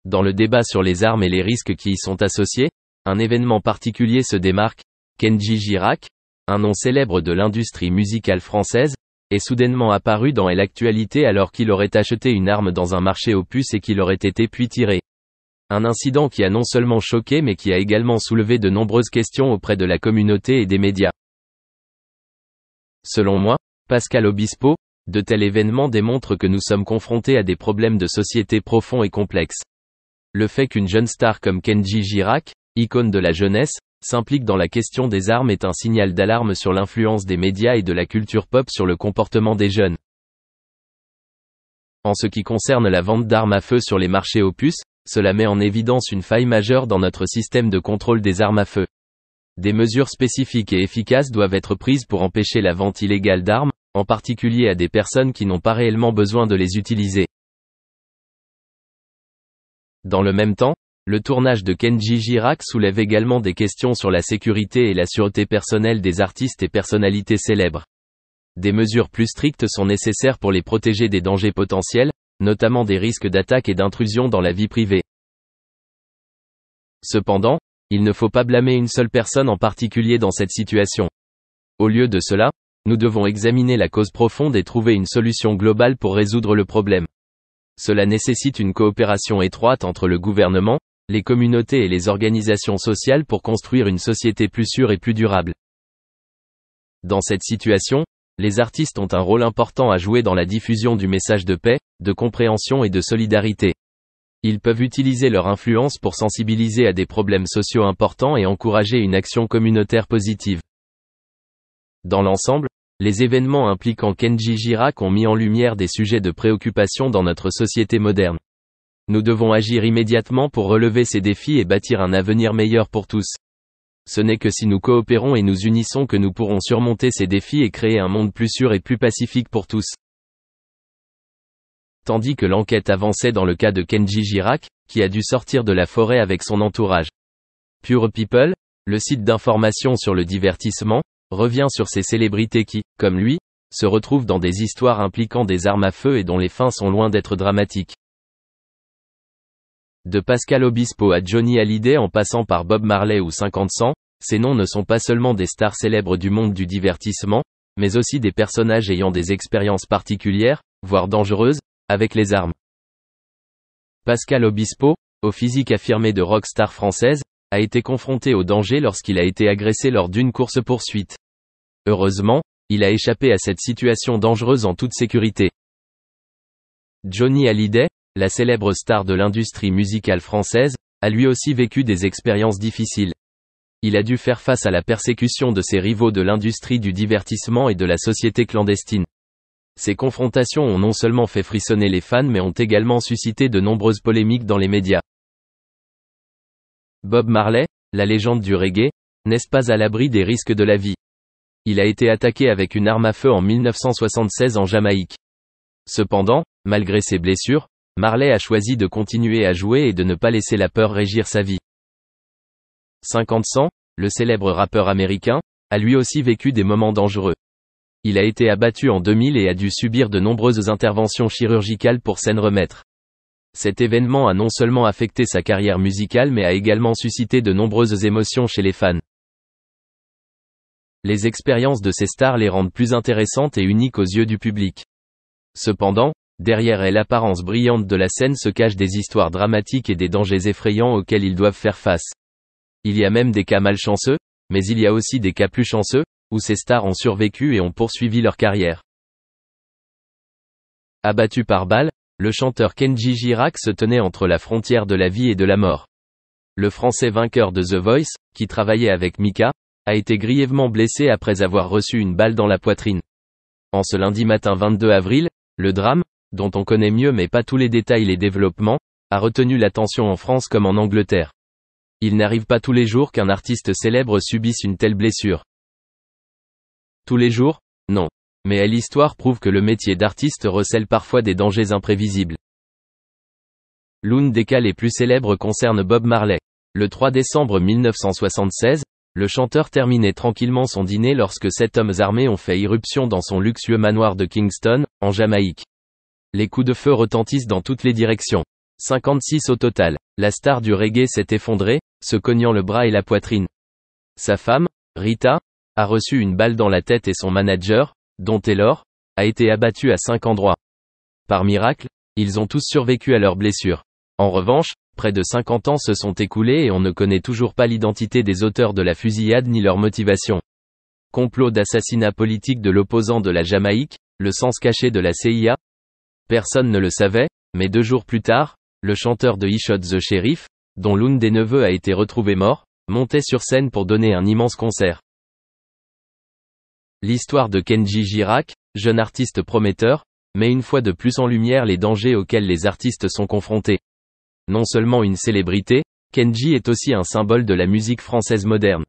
Dans le débat sur les armes et les risques qui y sont associés, un événement particulier se démarque. Kenji Girac, un nom célèbre de l'industrie musicale française, est soudainement apparu dans l'actualité alors qu'il aurait acheté une arme dans un marché aux puces et qu'il aurait été puis tiré. Un incident qui a non seulement choqué mais qui a également soulevé de nombreuses questions auprès de la communauté et des médias. Selon moi, Pascal Obispo, de tels événements démontrent que nous sommes confrontés à des problèmes de société profonds et complexes. Le fait qu'une jeune star comme Kenji Girac, icône de la jeunesse, s'implique dans la question des armes est un signal d'alarme sur l'influence des médias et de la culture pop sur le comportement des jeunes. En ce qui concerne la vente d'armes à feu sur les marchés aux puces, cela met en évidence une faille majeure dans notre système de contrôle des armes à feu. Des mesures spécifiques et efficaces doivent être prises pour empêcher la vente illégale d'armes, en particulier à des personnes qui n'ont pas réellement besoin de les utiliser. Dans le même temps, le tournage de Kenji Girac soulève également des questions sur la sécurité et la sûreté personnelle des artistes et personnalités célèbres. Des mesures plus strictes sont nécessaires pour les protéger des dangers potentiels, notamment des risques d'attaque et d'intrusion dans la vie privée. Cependant, il ne faut pas blâmer une seule personne en particulier dans cette situation. Au lieu de cela, nous devons examiner la cause profonde et trouver une solution globale pour résoudre le problème. Cela nécessite une coopération étroite entre le gouvernement, les communautés et les organisations sociales pour construire une société plus sûre et plus durable. Dans cette situation, les artistes ont un rôle important à jouer dans la diffusion du message de paix, de compréhension et de solidarité. Ils peuvent utiliser leur influence pour sensibiliser à des problèmes sociaux importants et encourager une action communautaire positive. Dans l'ensemble, les événements impliquant Kenji Girac ont mis en lumière des sujets de préoccupation dans notre société moderne. Nous devons agir immédiatement pour relever ces défis et bâtir un avenir meilleur pour tous. Ce n'est que si nous coopérons et nous unissons que nous pourrons surmonter ces défis et créer un monde plus sûr et plus pacifique pour tous. Tandis que l'enquête avançait dans le cas de Kenji Girac, qui a dû sortir de la forêt avec son entourage. Pure People, le site d'information sur le divertissement, revient sur ces célébrités qui, comme lui, se retrouvent dans des histoires impliquant des armes à feu et dont les fins sont loin d'être dramatiques. De Pascal Obispo à Johnny Hallyday en passant par Bob Marley ou 50 Cent, ces noms ne sont pas seulement des stars célèbres du monde du divertissement, mais aussi des personnages ayant des expériences particulières, voire dangereuses, avec les armes. Pascal Obispo, au physique affirmé de rockstar française, a été confronté au danger lorsqu'il a été agressé lors d'une course-poursuite. Heureusement, il a échappé à cette situation dangereuse en toute sécurité. Johnny Hallyday, la célèbre star de l'industrie musicale française, a lui aussi vécu des expériences difficiles. Il a dû faire face à la persécution de ses rivaux de l'industrie du divertissement et de la société clandestine. Ces confrontations ont non seulement fait frissonner les fans mais ont également suscité de nombreuses polémiques dans les médias. Bob Marley, la légende du reggae, n'est pas à l'abri des risques de la vie. Il a été attaqué avec une arme à feu en 1976 en Jamaïque. Cependant, malgré ses blessures, Marley a choisi de continuer à jouer et de ne pas laisser la peur régir sa vie. 50 Cent, le célèbre rappeur américain, a lui aussi vécu des moments dangereux. Il a été abattu en 2000 et a dû subir de nombreuses interventions chirurgicales pour s'en remettre. Cet événement a non seulement affecté sa carrière musicale mais a également suscité de nombreuses émotions chez les fans. Les expériences de ces stars les rendent plus intéressantes et uniques aux yeux du public. Cependant, derrière l'apparence brillante de la scène se cachent des histoires dramatiques et des dangers effrayants auxquels ils doivent faire face. Il y a même des cas malchanceux, mais il y a aussi des cas plus chanceux, où ces stars ont survécu et ont poursuivi leur carrière. Abattu par balle, le chanteur Kenji Girac se tenait entre la frontière de la vie et de la mort. Le Français vainqueur de The Voice, qui travaillait avec Mika, a été grièvement blessé après avoir reçu une balle dans la poitrine. En ce lundi matin 22 avril, le drame, dont on connaît mieux mais pas tous les détails et développements, a retenu l'attention en France comme en Angleterre. Il n'arrive pas tous les jours qu'un artiste célèbre subisse une telle blessure. Tous les jours? Non. Mais l'histoire prouve que le métier d'artiste recèle parfois des dangers imprévisibles. L'une des cas les plus célèbres concerne Bob Marley. Le 3 décembre 1976, le chanteur terminait tranquillement son dîner lorsque 7 hommes armés ont fait irruption dans son luxueux manoir de Kingston, en Jamaïque. Les coups de feu retentissent dans toutes les directions. 56 au total. La star du reggae s'est effondrée, se cognant le bras et la poitrine. Sa femme, Rita, a reçu une balle dans la tête et son manager, Don Taylor, a été abattu à 5 endroits. Par miracle, ils ont tous survécu à leurs blessures. En revanche, près de 50 ans se sont écoulés et on ne connaît toujours pas l'identité des auteurs de la fusillade ni leur motivation. Complot d'assassinat politique de l'opposant de la Jamaïque, le sens caché de la CIA? Personne ne le savait, mais 2 jours plus tard, le chanteur de He Shot the Sheriff, dont l'un des neveux a été retrouvé mort, montait sur scène pour donner un immense concert. L'histoire de Kenji Girac, jeune artiste prometteur, met une fois de plus en lumière les dangers auxquels les artistes sont confrontés. Non seulement une célébrité, Kenji est aussi un symbole de la musique française moderne.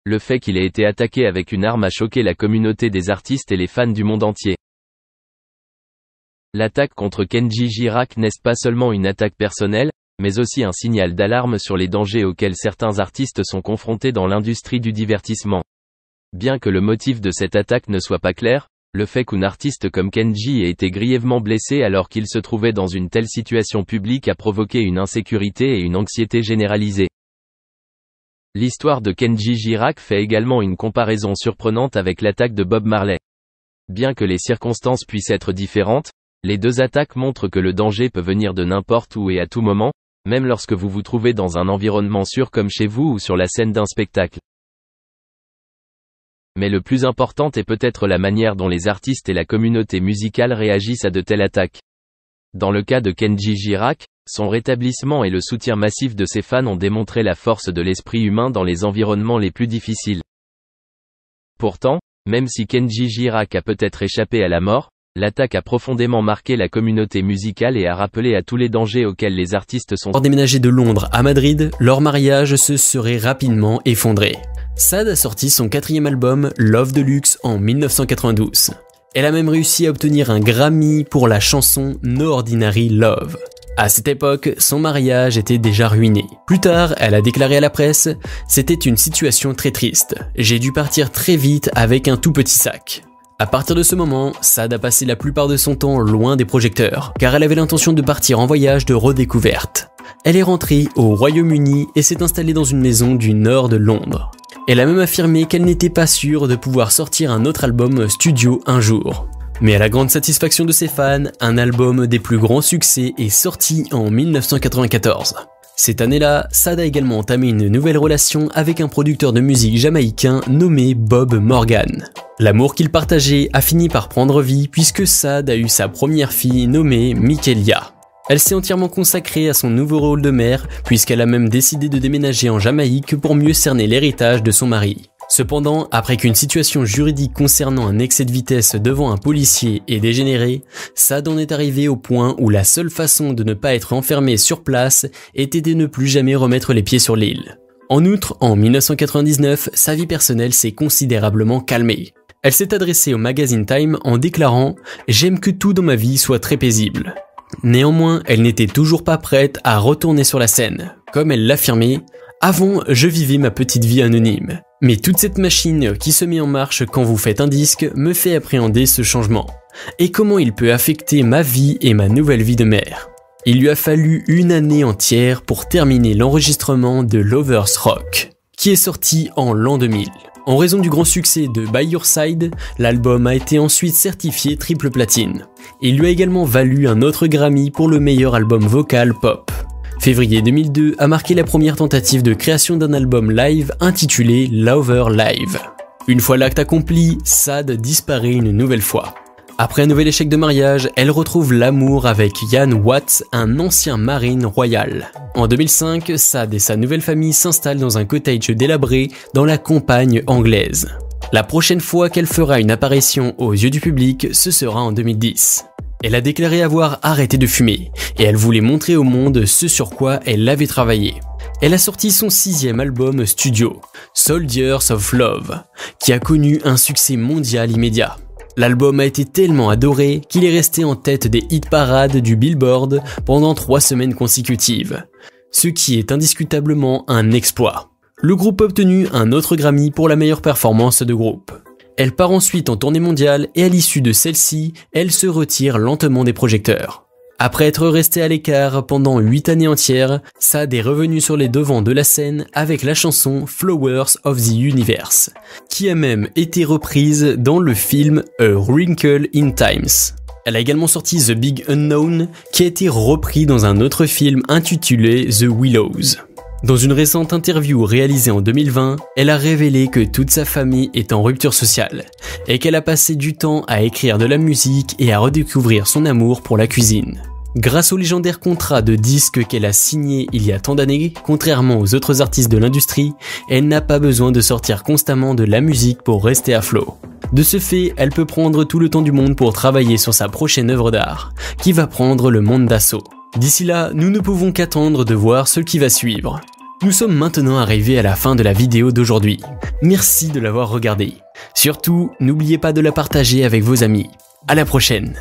Le fait qu'il ait été attaqué avec une arme a choqué la communauté des artistes et les fans du monde entier. L'attaque contre Kenji Girac n'est pas seulement une attaque personnelle, mais aussi un signal d'alarme sur les dangers auxquels certains artistes sont confrontés dans l'industrie du divertissement. Bien que le motif de cette attaque ne soit pas clair, le fait qu'un artiste comme Kenji ait été grièvement blessé alors qu'il se trouvait dans une telle situation publique a provoqué une insécurité et une anxiété généralisée. L'histoire de Kenji Girac fait également une comparaison surprenante avec l'attaque de Bob Marley. Bien que les circonstances puissent être différentes, les 2 attaques montrent que le danger peut venir de n'importe où et à tout moment, même lorsque vous vous trouvez dans un environnement sûr comme chez vous ou sur la scène d'un spectacle. Mais le plus important est peut-être la manière dont les artistes et la communauté musicale réagissent à de telles attaques. Dans le cas de Kenji Girac, son rétablissement et le soutien massif de ses fans ont démontré la force de l'esprit humain dans les environnements les plus difficiles. Pourtant, même si Kenji Girac a peut-être échappé à la mort, l'attaque a profondément marqué la communauté musicale et a rappelé à tous les dangers auxquels les artistes sont. Pour déménager de Londres à Madrid, leur mariage se serait rapidement effondré. Sad a sorti son 4e album Love Deluxe en 1992. Elle a même réussi à obtenir un Grammy pour la chanson No Ordinary Love. À cette époque, son mariage était déjà ruiné. Plus tard, elle a déclaré à la presse « C'était une situation très triste. J'ai dû partir très vite avec un tout petit sac. » À partir de ce moment, Sad a passé la plupart de son temps loin des projecteurs, car elle avait l'intention de partir en voyage de redécouverte. Elle est rentrée au Royaume-Uni et s'est installée dans une maison du nord de Londres. Elle a même affirmé qu'elle n'était pas sûre de pouvoir sortir un autre album studio un jour. Mais à la grande satisfaction de ses fans, un album des plus grands succès est sorti en 1994. Cette année-là, Sad a également entamé une nouvelle relation avec un producteur de musique jamaïcain nommé Bob Morgan. L'amour qu'ils partageaient a fini par prendre vie puisque Sad a eu sa première fille nommée Michaelia. Elle s'est entièrement consacrée à son nouveau rôle de mère, puisqu'elle a même décidé de déménager en Jamaïque pour mieux cerner l'héritage de son mari. Cependant, après qu'une situation juridique concernant un excès de vitesse devant un policier ait dégénéré, Sad en est arrivé au point où la seule façon de ne pas être enfermé sur place était de ne plus jamais remettre les pieds sur l'île. En outre, en 1999, sa vie personnelle s'est considérablement calmée. Elle s'est adressée au magazine Time en déclarant « J'aime que tout dans ma vie soit très paisible ». Néanmoins, elle n'était toujours pas prête à retourner sur la scène. Comme elle l'affirmait, « Avant, je vivais ma petite vie anonyme. Mais toute cette machine qui se met en marche quand vous faites un disque me fait appréhender ce changement. Et comment il peut affecter ma vie et ma nouvelle vie de mère. » Il lui a fallu 1 année entière pour terminer l'enregistrement de Lovers Rock, qui est sorti en l'an 2000. En raison du grand succès de By Your Side, l'album a été ensuite certifié triple platine. Il lui a également valu un autre Grammy pour le meilleur album vocal pop. Février 2002 a marqué la première tentative de création d'un album live intitulé Lover Live. Une fois l'acte accompli, Sad disparaît une nouvelle fois. Après un nouvel échec de mariage, elle retrouve l'amour avec Ian Watts, un ancien marine royal. En 2005, Sad et sa nouvelle famille s'installent dans un cottage délabré dans la campagne anglaise. La prochaine fois qu'elle fera une apparition aux yeux du public, ce sera en 2010. Elle a déclaré avoir arrêté de fumer, et elle voulait montrer au monde ce sur quoi elle avait travaillé. Elle a sorti son 6e album studio, Soldiers of Love, qui a connu un succès mondial immédiat. L'album a été tellement adoré qu'il est resté en tête des hit-parades du Billboard pendant 3 semaines consécutives, ce qui est indiscutablement un exploit. Le groupe a obtenu un autre Grammy pour la meilleure performance de groupe. Elle part ensuite en tournée mondiale et à l'issue de celle-ci, elle se retire lentement des projecteurs. Après être restée à l'écart pendant 8 années entières, Sad est revenue sur les devants de la scène avec la chanson Flowers of the Universe, qui a même été reprise dans le film A Wrinkle in Times. Elle a également sorti The Big Unknown, qui a été repris dans un autre film intitulé The Willows. Dans une récente interview réalisée en 2020, elle a révélé que toute sa famille est en rupture sociale et qu'elle a passé du temps à écrire de la musique et à redécouvrir son amour pour la cuisine. Grâce au légendaire contrat de disque qu'elle a signé il y a tant d'années, contrairement aux autres artistes de l'industrie, elle n'a pas besoin de sortir constamment de la musique pour rester à flot. De ce fait, elle peut prendre tout le temps du monde pour travailler sur sa prochaine œuvre d'art, qui va prendre le monde d'assaut. D'ici là, nous ne pouvons qu'attendre de voir ce qui va suivre. Nous sommes maintenant arrivés à la fin de la vidéo d'aujourd'hui. Merci de l'avoir regardée. Surtout, n'oubliez pas de la partager avec vos amis. À la prochaine.